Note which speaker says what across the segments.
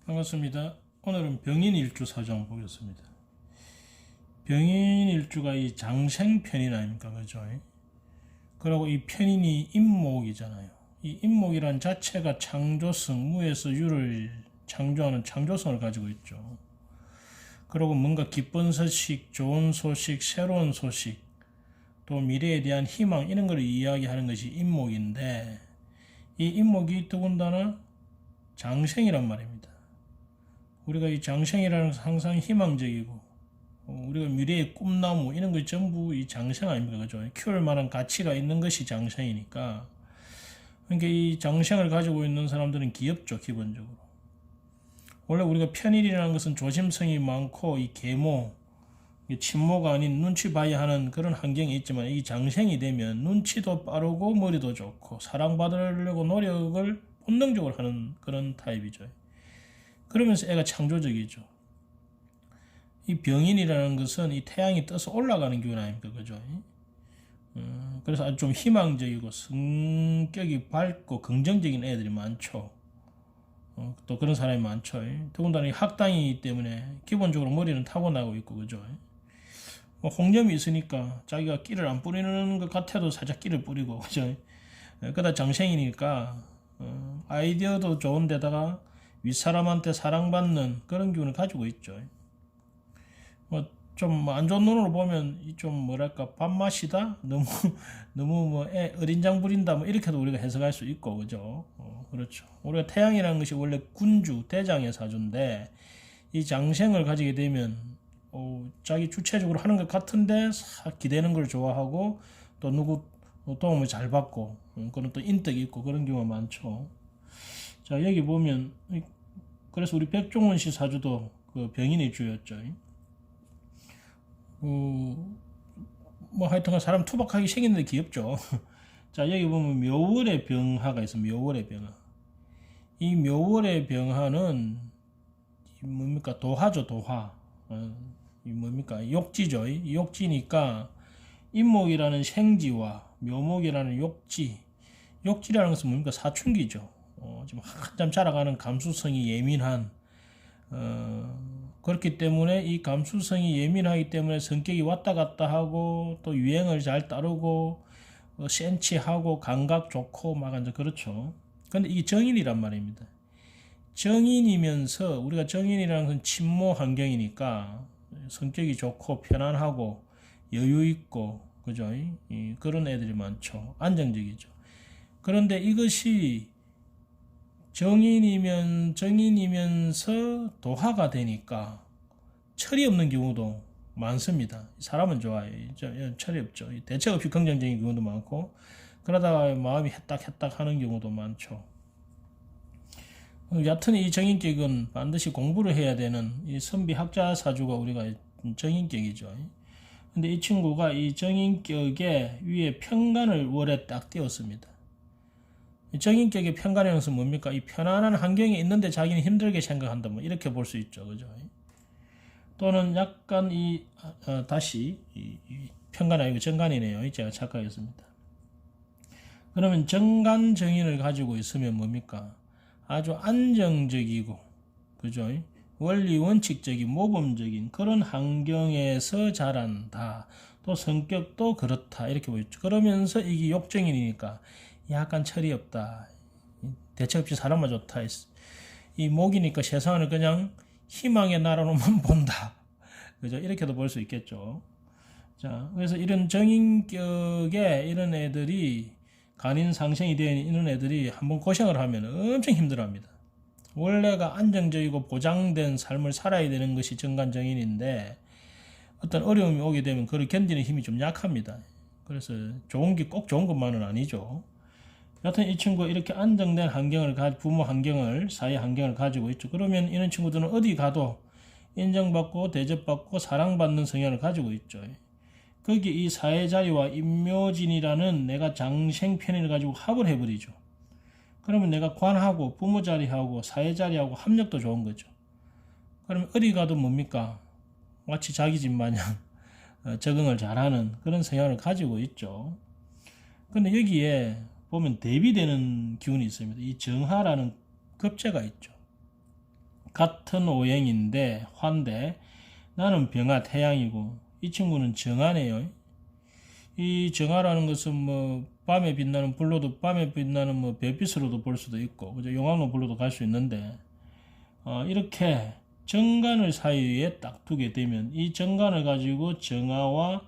Speaker 1: 반갑습니다. 오늘은 병인일주 사주 보겠습니다. 병인일주가 이 장생편인 아닙니까? 그죠? 그리고 이 편인이 임목이잖아요. 이 임목이란 자체가 창조성, 무에서 유를 창조하는 창조성을 가지고 있죠. 그리고 뭔가 기쁜 소식, 좋은 소식, 새로운 소식, 또 미래에 대한 희망 이런 걸 이야기하는 것이 임목인데, 이 임목이 더군다나 장생이란 말입니다. 우리가 이 장생이라는 것은 항상 희망적이고, 우리가 미래의 꿈나무 이런 것 전부 이 장생 아닙니까? 그죠? 키울 만한 가치가 있는 것이 장생이니까. 그러니까 이 장생을 가지고 있는 사람들은 귀엽죠, 기본적으로. 원래 우리가 편일이라는 것은 조심성이 많고 이 계모, 친모가 아닌 눈치 봐야 하는 그런 환경이 있지만, 이 장생이 되면 눈치도 빠르고 머리도 좋고 사랑받으려고 노력을 본능적으로 하는 그런 타입이죠. 그러면서 애가 창조적이죠. 이 병인이라는 것은 이 태양이 떠서 올라가는 기운 아닙니까? 그죠? 그래서 아주 좀 희망적이고 성격이 밝고 긍정적인 애들이 많죠. 또 그런 사람이 많죠. 더군다나 이 학당이기 때문에 기본적으로 머리는 타고나고 있고, 그죠? 뭐 홍점이 있으니까 자기가 끼를 안 뿌리는 것 같아도 살짝 끼를 뿌리고, 그죠? 그다 장생이니까 아이디어도 좋은데다가 윗사람한테 사랑받는 그런 기운을 가지고 있죠. 뭐 좀 안 좋은 눈으로 보면 좀 뭐랄까 밥맛이다, 너무 뭐 어린장 부린다, 뭐 이렇게도 우리가 해석할 수 있고, 그죠? 그렇죠. 우리가 태양이라는 것이 원래 군주 대장의 사주인데, 이 장생을 가지게 되면 자기 주체적으로 하는 것 같은데 기대는 걸 좋아하고, 또 누구 도움을 잘 받고, 그런 또 인덕이 있고 그런 경우가 많죠. 자, 여기 보면 그래서 우리 백종원 씨 사주도 그 병인의 주였죠. 뭐 하여튼 사람 투박하게 생겼는데 귀엽죠. 자, 여기 보면 묘월의 병화가 있어. 묘월의 병화. 이 묘월의 병화는 뭡니까? 도화죠, 도화. 이 뭡니까? 욕지죠. 욕지니까 임목이라는 생지와 묘목이라는 욕지. 욕지라는 것은 뭡니까? 사춘기죠. 지금 한참 자라가는 감수성이 예민한, 그렇기 때문에 이 감수성이 예민하기 때문에 성격이 왔다 갔다 하고, 또 유행을 잘 따르고, 센치하고 감각 좋고 막 이제 그렇죠. 근데 이게 정인이란 말입니다. 정인이면서, 우리가 정인이라는 건 친모 환경이니까 성격이 좋고 편안하고 여유 있고, 그죠? 그런 애들이 많죠. 안정적이죠. 그런데 이것이 정인이면서 도화가 되니까 철이 없는 경우도 많습니다. 사람은 좋아요. 철이 없죠. 대책 없이 긍정적인 경우도 많고, 그러다가 마음이 해딱 하는 경우도 많죠. 여하튼 이 정인격은 반드시 공부를 해야 되는 이 선비 학자 사주가 우리가 정인격이죠. 근데 이 친구가 이 정인격의 위에 편관을 월에 딱 띄웠습니다. 정인격의 편관이라는 것은 뭡니까? 이 편안한 환경에 있는데 자기는 힘들게 생각한다, 뭐 이렇게 볼 수 있죠, 그죠? 또는 약간 다시 편관 아니고 정관이네요. 제가 착각했습니다. 그러면 정관 정인을 가지고 있으면 뭡니까? 아주 안정적이고, 그죠? 원리 원칙적인 모범적인 그런 환경에서 자란다. 또 성격도 그렇다, 이렇게 보였죠. 그러면서 이게 욕정인이니까 약간 철이 없다, 대책 없이 사람만 좋다, 이 목이니까 세상을 그냥 희망의 나라로만 본다, 그죠? 이렇게도 볼 수 있겠죠. 자, 그래서 이런 정인격의 이런 애들이, 간인 상생이 되어 있는 이런 애들이 한번 고생을 하면 엄청 힘들어합니다. 원래가 안정적이고 보장된 삶을 살아야 되는 것이 정관정인인데, 어떤 어려움이 오게 되면 그걸 견디는 힘이 좀 약합니다. 그래서 좋은 게 꼭 좋은 것만은 아니죠. 여튼 이 친구가 이렇게 안정된 환경을, 부모 환경을, 사회 환경을 가지고 있죠. 그러면 이런 친구들은 어디 가도 인정받고 대접받고 사랑받는 성향을 가지고 있죠. 거기 이 사회자리와 임묘진이라는 내가 장생편을 가지고 합을 해버리죠. 그러면 내가 관하고 부모자리하고 사회자리하고 합력도 좋은 거죠. 그러면 어디 가도 뭡니까? 마치 자기 집 마냥 적응을 잘하는 그런 성향을 가지고 있죠. 근데 여기에 보면 대비되는 기운이 있습니다. 이 정화라는 급제가 있죠. 같은 오행인데 화인데 나는 병화 태양이고 이 친구는 정화네요. 이 정화라는 것은 뭐 밤에 빛나는 불로도 밤에 빛나는 뭐 별빛으로도 볼 수도 있고 그죠? 용광로 불로도 갈 수 있는데 이렇게 정관을 사이에 딱 두게 되면 이 정관을 가지고 정화와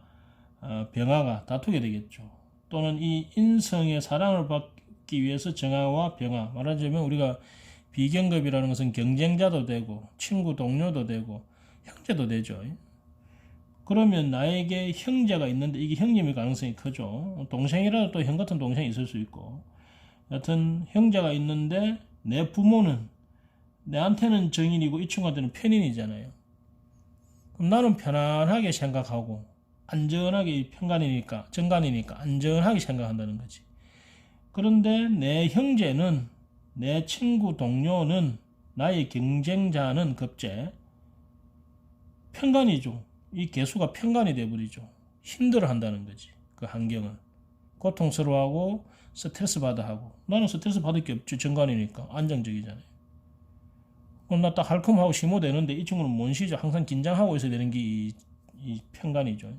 Speaker 1: 병화가 다투게 되겠죠. 또는 이 인성의 사랑을 받기 위해서 정화와 병화, 말하자면 우리가 비경급이라는 것은 경쟁자도 되고 친구 동료도 되고 형제도 되죠. 그러면 나에게 형제가 있는데 이게 형님일 가능성이 크죠. 동생이라도 또 형 같은 동생이 있을 수 있고 여튼 형제가 있는데 내 부모는 내한테는 정인이고 이 친구한테는 편인이잖아요. 그럼 나는 편안하게 생각하고 안전하게 편관이니까 정관이니까 안전하게 생각한다는 거지. 그런데 내 형제는 내 친구 동료는 나의 경쟁자는 급제 편관이죠. 이 개수가 편관이 돼버리죠. 힘들어한다는 거지. 그 환경을 고통스러워하고 스트레스 받아 하고 나는 스트레스 받을 게 없죠. 정관이니까 안정적이잖아요. 그럼 나 딱 할컴하고 심호되는데 이 친구는 뭔 시죠? 항상 긴장하고 있어야 되는 게 이 편관이죠.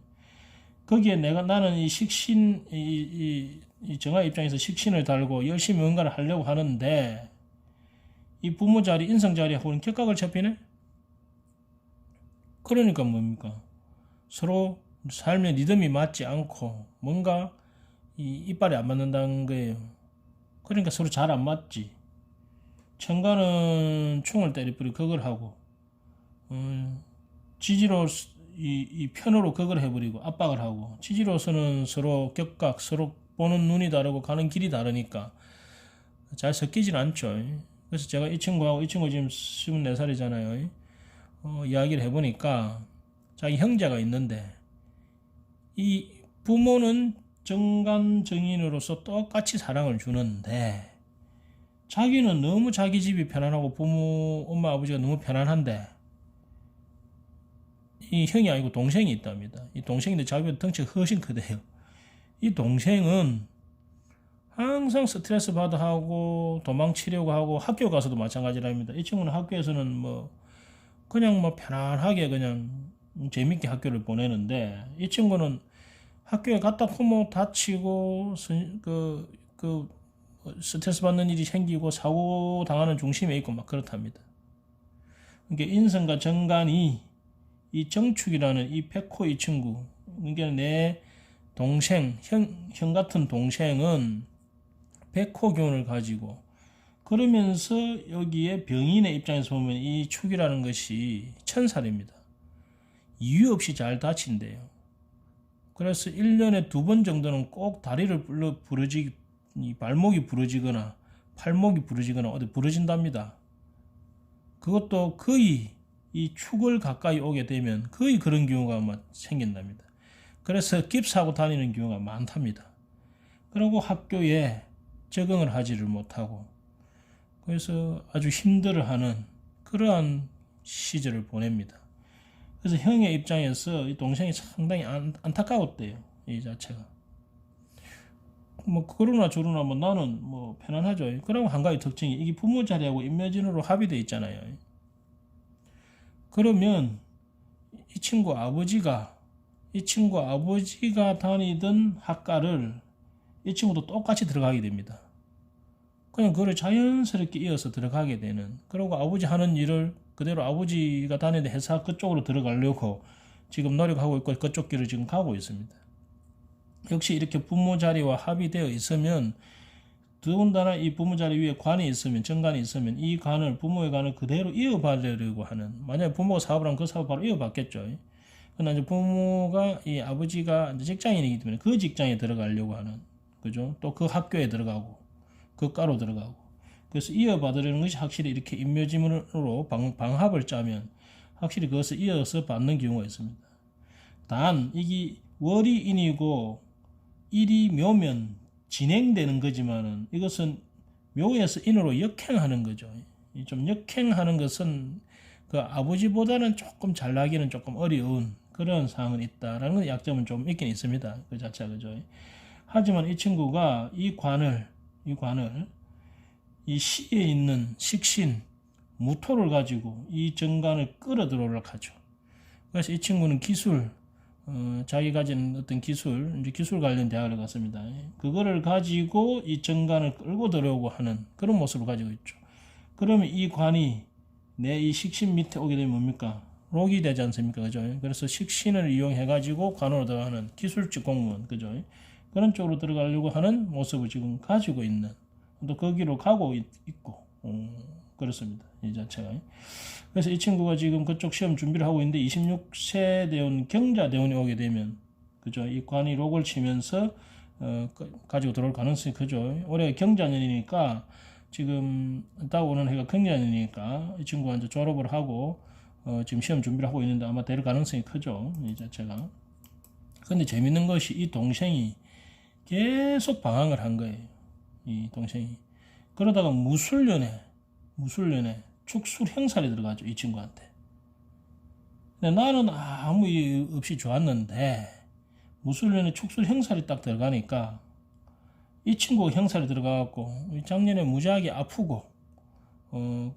Speaker 1: 거기에 나는 이 식신 이 정화 입장에서 식신을 달고 열심히 뭔가를 하려고 하는데 이 부모 자리 인성 자리하고는 격각을 잡히네. 그러니까 뭡니까? 서로 삶의 리듬이 맞지 않고 뭔가 이 이빨이 안 맞는다는 거예요. 그러니까 서로 잘 안 맞지. 천간은 총을 때려버리고 그걸 하고 지지로 이 편으로 그걸 해버리고 압박을 하고 지지로서는 서로 격각 서로 보는 눈이 다르고 가는 길이 다르니까 잘 섞이진 않죠. 그래서 제가 이 친구하고 이 친구 지금 24살이잖아요. 이야기를 해보니까 자기 형제가 있는데 이 부모는 정관정인으로서 똑같이 사랑을 주는데 자기는 너무 자기 집이 편안하고 부모 엄마 아버지가 너무 편안한데 이 형이 아니고 동생이 있답니다. 이 동생인데 자기보다 덩치가 훨씬 크대요. 이 동생은 항상 스트레스 받아 하고 도망치려고 하고 학교 가서도 마찬가지랍니다. 이 친구는 학교에서는 뭐 그냥 뭐 편안하게 그냥 재밌게 학교를 보내는데 이 친구는 학교에 갔다 오면 다치고 그 스트레스 받는 일이 생기고 사고 당하는 중심에 있고 막 그렇답니다. 그러니까 인성과 정관이 이 정축이라는 이 백호 이 친구 그러니까 내 동생 형 같은 동생은 백호 기운을 가지고 그러면서 여기에 병인의 입장에서 보면 이 축이라는 것이 천살입니다. 이유 없이 잘 다친대요. 그래서 1년에 2번 정도는 꼭 다리를 발목이 부러지거나 팔목이 부러지거나 어디 부러진답니다. 그것도 거의 이 축을 가까이 오게 되면 거의 그런 경우가 생긴답니다. 그래서 깁스하고 다니는 경우가 많답니다. 그리고 학교에 적응을 하지를 못하고 그래서 아주 힘들어하는 그러한 시절을 보냅니다. 그래서 형의 입장에서 이 동생이 상당히 안타까웠대요. 이 자체가. 뭐 그러나 저러나 뭐 나는 뭐 편안하죠. 그러고 한 가지 특징이 이게 부모 자리하고 인묘진으로 합의되어 있잖아요. 그러면 이 친구 아버지가 다니던 학과를 이 친구도 똑같이 들어가게 됩니다. 그냥 그걸 자연스럽게 이어서 들어가게 되는. 그리고 아버지 하는 일을 그대로 아버지가 다니는 회사 그쪽으로 들어가려고 지금 노력하고 있고 그쪽 길을 지금 가고 있습니다. 역시 이렇게 부모 자리와 합의되어 있으면 더군다나 이 부모 자리 위에 관이 있으면 정관이 있으면 이 관을 부모의 관을 그대로 이어받으려고 하는 만약에 부모가 사업을 하면 그 사업을 바로 이어받겠죠. 그러나 이제 부모가 이 아버지가 이제 직장인이기 때문에 그 직장에 들어가려고 하는 그죠? 또 그 학교에 들어가고 그 과로 들어가고 그래서 이어받으려는 것이 확실히 이렇게 인묘지문으로 방합을 짜면 확실히 그것을 이어서 받는 경우가 있습니다. 단 이게 월이 인이고 일이 묘면 진행되는 거지만은 이것은 묘에서 인으로 역행하는 거죠. 좀 역행하는 것은 그 아버지보다는 조금 잘나기는 조금 어려운 그런 상황은 있다라는 약점은 좀 있긴 있습니다. 그 자체가 그죠. 하지만 이 친구가 이 관을 이 시에 있는 식신 무토를 가지고 이 정관을 끌어들어오려고 하죠. 그래서 이 친구는 기술, 자기 가진 어떤 기술, 이제 기술 관련 대학을 갔습니다. 그거를 가지고 이 정관을 끌고 들어오고 하는 그런 모습을 가지고 있죠. 그러면 이 관이 내 이 식신 밑에 오게 되면 뭡니까? 록이 되지 않습니까? 그죠? 그래서 식신을 이용해 가지고 관으로 들어가는 기술직 공무원, 그죠? 그런 쪽으로 들어가려고 하는 모습을 지금 가지고 있는, 또 거기로 가고 있고, 그렇습니다. 이 자체가. 그래서 이 친구가 지금 그쪽 시험 준비를 하고 있는데 26세 대원 경자대원이 오게 되면, 그죠? 이 관이 록을 치면서 가지고 들어올 가능성이 크죠. 올해 경자년이니까 지금 딱 오는 해가 경자년이니까 이 친구가 이제 졸업을 하고 지금 시험 준비를 하고 있는데 아마 될 가능성이 크죠. 이 자체가. 근데 재밌는 것이 이 동생이 계속 방황을 한 거예요. 이 동생이. 그러다가 무술년에 축술 행살이 들어가죠. 이 친구한테. 근데 나는 아무 일 없이 좋았는데 무술년에 축술 행살이 딱 들어가니까 이 친구가 형살이 들어가갖고 작년에 무지하게 아프고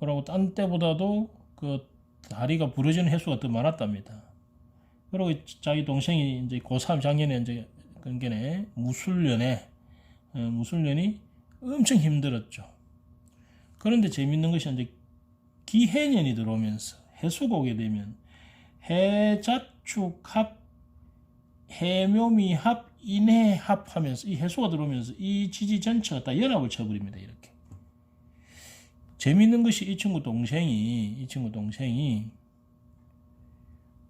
Speaker 1: 그러고 딴 때보다도 그 다리가 부러지는 횟수가 더 많았답니다. 그리고 자기 동생이 이제 고3 작년에 이제 근견에 무술년이 엄청 힘들었죠. 그런데 재밌는 것이 이제 기해년이 들어오면서 해수가 오게 되면 해자축합, 해묘미합, 인해합하면서 이 해수가 들어오면서 이 지지 전체가 다 연합을 쳐버립니다. 이렇게. 재밌는 것이 이 친구 동생이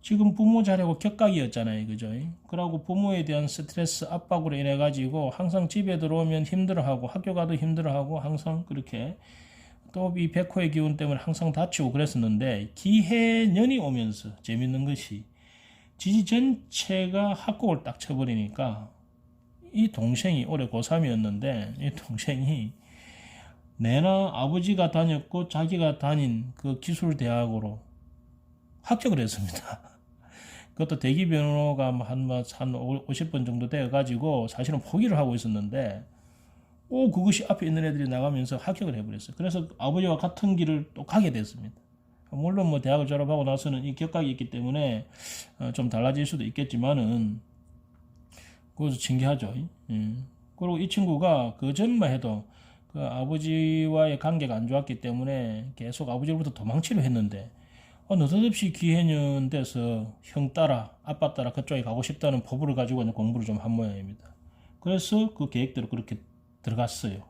Speaker 1: 지금 부모 자리하고 격각이었잖아요. 그죠? 그러고 부모에 대한 스트레스 압박으로 인해 가지고 항상 집에 들어오면 힘들어하고 학교 가도 힘들어하고 항상 그렇게 또 이 백호의 기운 때문에 항상 다치고 그랬었는데 기해년이 오면서 재밌는 것이 지지 전체가 합곡을 딱 쳐버리니까 이 동생이 올해 고3이었는데 이 동생이 내나 아버지가 다녔고 자기가 다닌 그 기술대학으로 합격을 했습니다. 그것도 대기변호가 한 50번 정도 되어가지고 사실은 포기를 하고 있었는데 그것이 앞에 있는 애들이 나가면서 합격을 해버렸어요. 그래서 아버지와 같은 길을 또 가게 됐습니다. 물론 뭐 대학을 졸업하고 나서는 이 격각이 있기 때문에 좀 달라질 수도 있겠지만은 그것도 신기하죠. 그리고 이 친구가 그 전만 해도 그 아버지와의 관계가 안 좋았기 때문에 계속 아버지로부터 도망치려 했는데 느닷없이 기해년 돼서 형 따라 아빠 따라 그쪽에 가고 싶다는 포부를 가지고 이제 공부를 좀 한 모양입니다. 그래서 그 계획대로 그렇게 들어갔어요.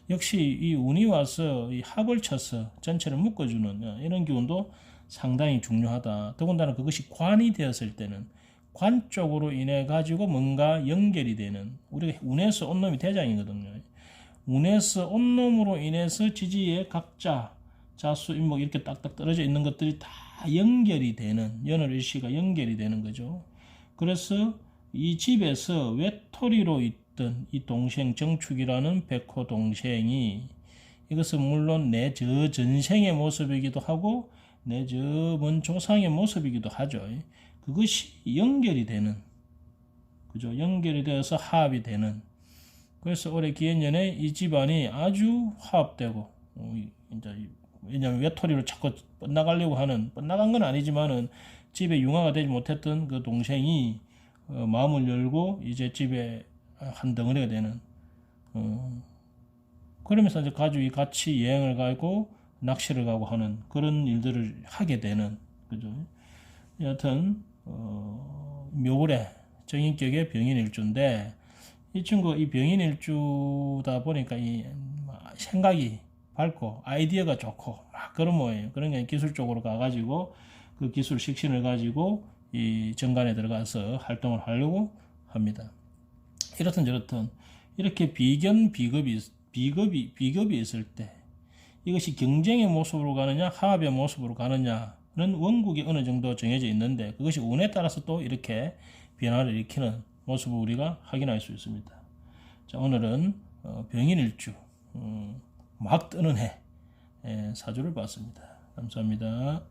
Speaker 1: 역시 이 운이 와서 이 합을 쳐서 전체를 묶어주는 이런 기운도 상당히 중요하다. 더군다나 그것이 관이 되었을 때는 관 쪽으로 인해 가지고 뭔가 연결이 되는, 우리가 운에서 온놈이 대장이거든요. 운에서 온놈으로 인해서 지지의 각자 자수 인목 이렇게 딱딱 떨어져 있는 것들이 다 연결이 되는, 연월일시가 연결이 되는 거죠. 그래서 이 집에서 외톨이로 있던 이 동생 정축이라는 백호 동생이 이것은 물론 내 저 전생의 모습이기도 하고 내 저 먼 조상의 모습이기도 하죠. 그것이 연결이 되는, 그죠? 연결이 되어서 화합이 되는. 그래서 올해 기해년에 이 집안이 아주 화합되고 이제 왜냐하면 외톨이로 자꾸 뻗나가려고 하는, 뻗나간 건 아니지만은 집에 융화가 되지 못했던 그 동생이 마음을 열고 이제 집에 한 덩어리가 되는, 그러면서 이제 가족이 같이 여행을 가고 낚시를 가고 하는 그런 일들을 하게 되는, 그죠? 여하튼 묘월에 정인격의 병인일주인데 이 친구 이 병인일주다 보니까 이 생각이 밝고 아이디어가 좋고 막 그런 모양이에요. 그러니까 기술 쪽으로 가가지고 그 기술 식신을 가지고 이 정관에 들어가서 활동을 하려고 합니다. 이렇든 저렇든 이렇게 비급이 있을 때 이것이 경쟁의 모습으로 가느냐 화합의 모습으로 가느냐는 원국이 어느 정도 정해져 있는데 그것이 운에 따라서 또 이렇게 변화를 일으키는 모습을 우리가 확인할 수 있습니다. 자, 오늘은 병인일주 막 뜨는 해 사주를 봤습니다. 감사합니다.